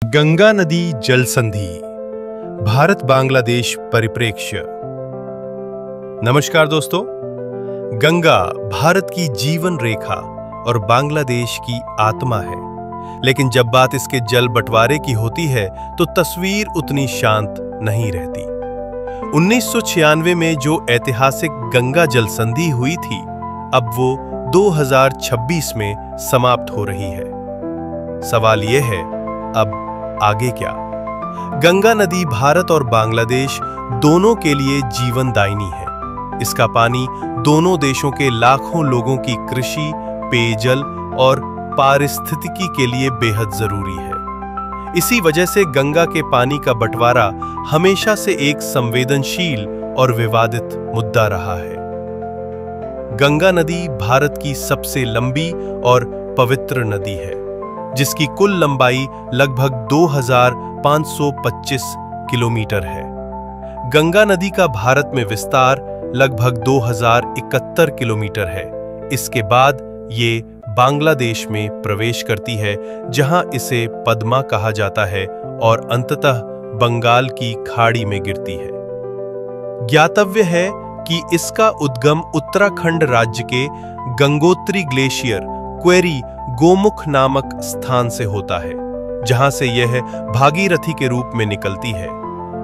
गंगा नदी जल संधि, भारत बांग्लादेश परिप्रेक्ष्य। नमस्कार दोस्तों, गंगा भारत की जीवन रेखा और बांग्लादेश की आत्मा है, लेकिन जब बात इसके जल बंटवारे की होती है तो तस्वीर उतनी शांत नहीं रहती। 1996 में जो ऐतिहासिक गंगा जल संधि हुई थी, अब वो 2026 में समाप्त हो रही है। सवाल यह है, अब आगे क्या? गंगा नदी भारत और बांग्लादेश दोनों के लिए जीवनदायिनी है। इसका पानी दोनों देशों के लाखों लोगों की कृषि, पेयजल और पारिस्थितिकी के लिए बेहद जरूरी है। इसी वजह से गंगा के पानी का बंटवारा हमेशा से एक संवेदनशील और विवादित मुद्दा रहा है। गंगा नदी भारत की सबसे लंबी और पवित्र नदी है, जिसकी कुल लंबाई लगभग 2525 किलोमीटर है। गंगा नदी का भारत में विस्तार लगभग 2071 किलोमीटर है। इसके बाद ये बांग्लादेश में प्रवेश करती है, जहां इसे पद्मा कहा जाता है और अंततः बंगाल की खाड़ी में गिरती है। ज्ञातव्य है कि इसका उद्गम उत्तराखंड राज्य के गंगोत्री ग्लेशियर क्वेरी गोमुख नामक स्थान से होता है, जहां से यह भागीरथी के रूप में निकलती है,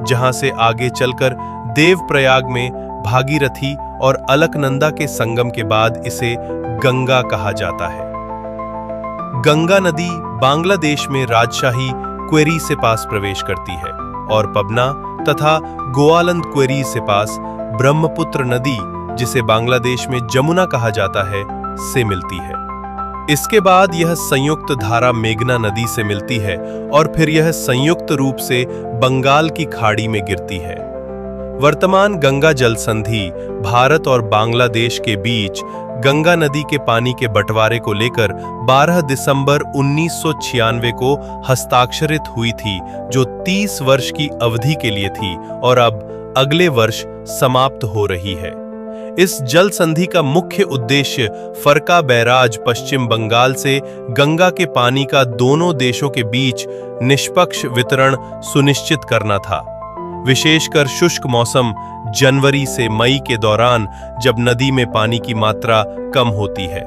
जहां से आगे चलकर देवप्रयाग में भागीरथी और अलकनंदा के संगम के बाद इसे गंगा कहा जाता है। गंगा नदी बांग्लादेश में राजशाही क्वेरी से पास प्रवेश करती है और पबना तथा गोआलंद क्वेरी से पास ब्रह्मपुत्र नदी, जिसे बांग्लादेश में जमुना कहा जाता है, से मिलती है। इसके बाद यह संयुक्त धारा मेघना नदी से मिलती है और फिर यह संयुक्त रूप से बंगाल की खाड़ी में गिरती है। वर्तमान गंगा जल संधि भारत और बांग्लादेश के बीच गंगा नदी के पानी के बंटवारे को लेकर 12 दिसंबर 1996 को हस्ताक्षरित हुई थी, जो 30 वर्ष की अवधि के लिए थी और अब अगले वर्ष समाप्त हो रही है। इस जल संधि का मुख्य उद्देश्य फरक्का बैराज पश्चिम बंगाल से गंगा के पानी का दोनों देशों के बीच निष्पक्ष वितरण सुनिश्चित करना था, विशेषकर शुष्क मौसम जनवरी से मई के दौरान, जब नदी में पानी की मात्रा कम होती है।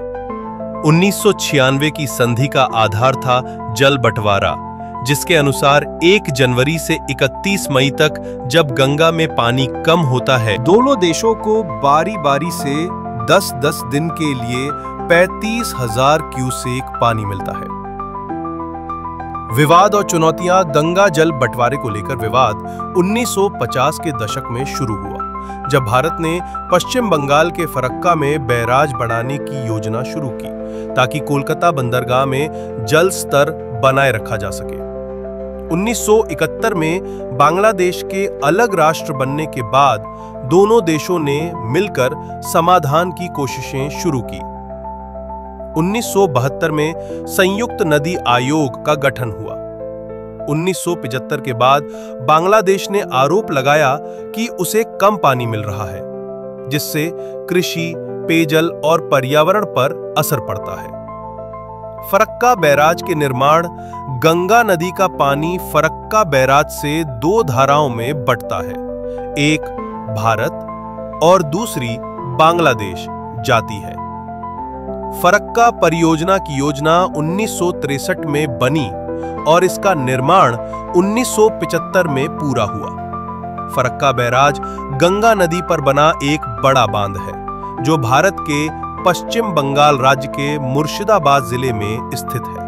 1996 की संधि का आधार था जल बंटवारा, जिसके अनुसार 1 जनवरी से 31 मई तक, जब गंगा में पानी कम होता है, दोनों देशों को बारी बारी से 10-10 दिन के लिए 35,000 क्यूसेक पानी मिलता है। विवाद और चुनौतियां। गंगा जल बंटवारे को लेकर विवाद 1950 के दशक में शुरू हुआ, जब भारत ने पश्चिम बंगाल के फरक्का में बैराज बनाने की योजना शुरू की, ताकि कोलकाता बंदरगाह में जल स्तर बनाए रखा जा सके। 1971 में बांग्लादेश के अलग राष्ट्र बनने के बाद दोनों देशों ने मिलकर समाधान की कोशिशें शुरू की। 1972 में संयुक्त नदी आयोग का गठन हुआ। 1975 के बाद बांग्लादेश ने आरोप लगाया कि उसे कम पानी मिल रहा है, जिससे कृषि, पेयजल और पर्यावरण पर असर पड़ता है। फरक्का बैराज के निर्माण। गंगा नदी का पानी फरक्का बैराज से 2 धाराओं में बंटता है, एक भारत और दूसरी बांग्लादेश जाती है। फरक्का परियोजना की योजना 1963 में बनी और इसका निर्माण 1975 में पूरा हुआ। फरक्का बैराज गंगा नदी पर बना एक बड़ा बांध है, जो भारत के पश्चिम बंगाल राज्य के मुर्शिदाबाद जिले में स्थित है।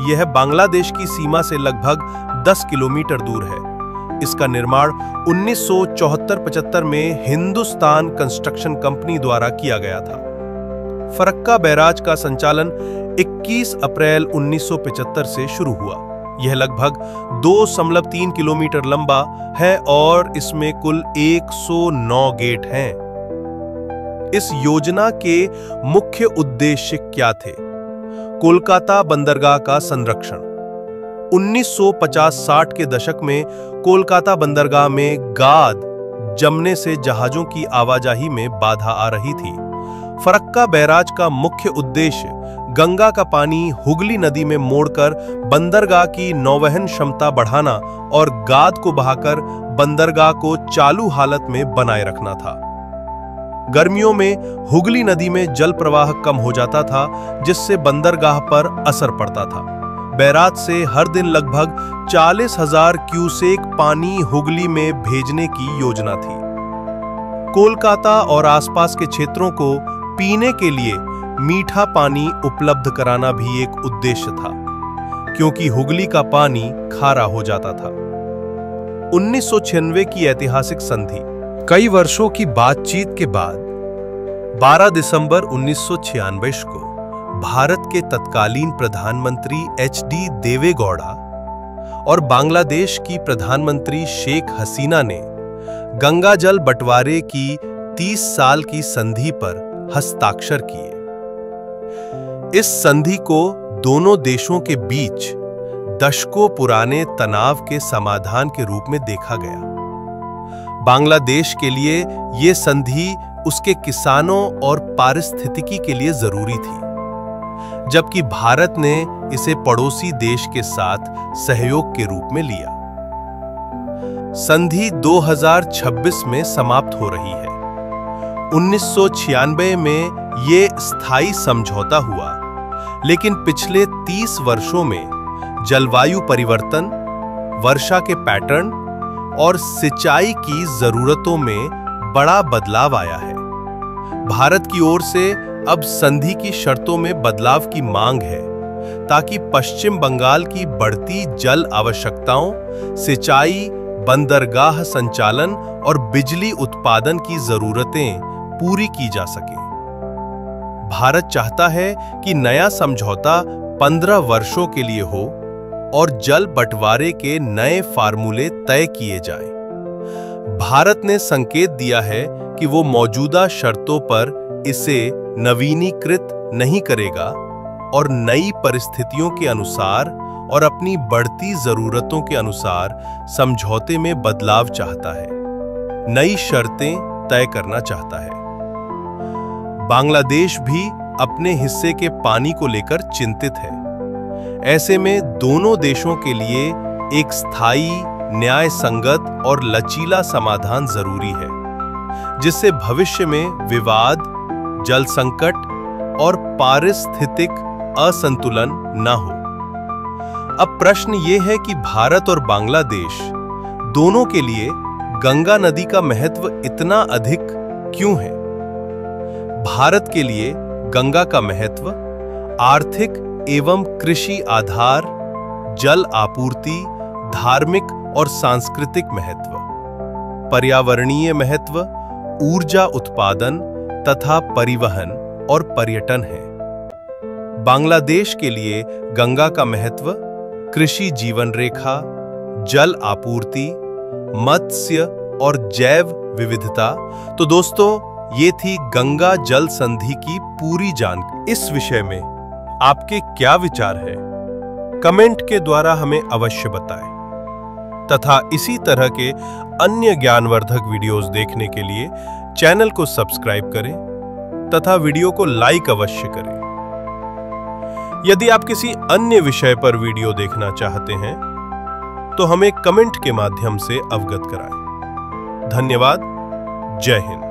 यह बांग्लादेश की सीमा से लगभग 10 किलोमीटर दूर है। इसका निर्माण 1974-75 में हिंदुस्तान कंस्ट्रक्शन कंपनी द्वारा किया गया था। फरक्का बैराज का संचालन 21 अप्रैल 1975 से शुरू हुआ। यह लगभग 2.3 किलोमीटर लंबा है और इसमें कुल 109 गेट हैं। इस योजना के मुख्य उद्देश्य क्या थे? कोलकाता बंदरगाह का संरक्षण। 1950-60 के दशक में कोलकाता बंदरगाह में गाद जमने से जहाजों की आवाजाही में बाधा आ रही थी। फरक्का बैराज का मुख्य उद्देश्य गंगा का पानी हुगली नदी में मोड़कर बंदरगाह की नौवहन क्षमता बढ़ाना और गाद को बहाकर बंदरगाह को चालू हालत में बनाए रखना था। गर्मियों में हुगली नदी में जल प्रवाह कम हो जाता था, जिससे बंदरगाह पर असर पड़ता था। बैराज से हर दिन लगभग 40,000 क्यूसेक पानी हुगली में भेजने की योजना थी। कोलकाता और आसपास के क्षेत्रों को पीने के लिए मीठा पानी उपलब्ध कराना भी एक उद्देश्य था, क्योंकि हुगली का पानी खारा हो जाता था। 1996 की ऐतिहासिक संधि। कई वर्षों की बातचीत के बाद 12 दिसंबर 1996 को भारत के तत्कालीन प्रधानमंत्री एच.डी. देवे गौड़ा और बांग्लादेश की प्रधानमंत्री शेख हसीना ने गंगा जल बंटवारे की 30 साल की संधि पर हस्ताक्षर किए। इस संधि को दोनों देशों के बीच दशकों पुराने तनाव के समाधान के रूप में देखा गया। बांग्लादेश के लिए यह संधि उसके किसानों और पारिस्थितिकी के लिए जरूरी थी, जबकि भारत ने इसे पड़ोसी देश के साथ सहयोग के रूप में लिया। संधि 2026 में समाप्त हो रही है। 1996 में ये स्थायी समझौता हुआ, लेकिन पिछले 30 वर्षों में जलवायु परिवर्तन, वर्षा के पैटर्न और सिंचाई की जरूरतों में बड़ा बदलाव आया है। भारत की ओर से अब संधि की शर्तों में बदलाव की मांग है, ताकि पश्चिम बंगाल की बढ़ती जल आवश्यकताओं, सिंचाई, बंदरगाह संचालन और बिजली उत्पादन की जरूरतें पूरी की जा सकें। भारत चाहता है कि नया समझौता 15 वर्षों के लिए हो और जल बंटवारे के नए फार्मूले तय किए जाएं। भारत ने संकेत दिया है कि वो मौजूदा शर्तों पर इसे नवीनीकृत नहीं करेगा और नई परिस्थितियों के अनुसार और अपनी बढ़ती जरूरतों के अनुसार समझौते में बदलाव चाहता है, नई शर्तें तय करना चाहता है। बांग्लादेश भी अपने हिस्से के पानी को लेकर चिंतित है। ऐसे में दोनों देशों के लिए एक स्थायी, न्याय संगत और लचीला समाधान जरूरी है, जिससे भविष्य में विवाद, जल संकट और पारिस्थितिक असंतुलन न हो। अब प्रश्न ये है कि भारत और बांग्लादेश दोनों के लिए गंगा नदी का महत्व इतना अधिक क्यों है? भारत के लिए गंगा का महत्व आर्थिक एवं कृषि आधार, जल आपूर्ति, धार्मिक और सांस्कृतिक महत्व, पर्यावरणीय महत्व, ऊर्जा उत्पादन तथा परिवहन और पर्यटन है। बांग्लादेश के लिए गंगा का महत्व कृषि जीवन रेखा, जल आपूर्ति, मत्स्य और जैव विविधता। तो दोस्तों, ये थी गंगा जल संधि की पूरी जानकारी। इस विषय में आपके क्या विचार है? कमेंट के द्वारा हमें अवश्य बताएं तथा इसी तरह के अन्य ज्ञानवर्धक वीडियोस देखने के लिए चैनल को सब्सक्राइब करें तथा वीडियो को लाइक अवश्य करें। यदि आप किसी अन्य विषय पर वीडियो देखना चाहते हैं तो हमें कमेंट के माध्यम से अवगत कराएं। धन्यवाद। जय हिंद।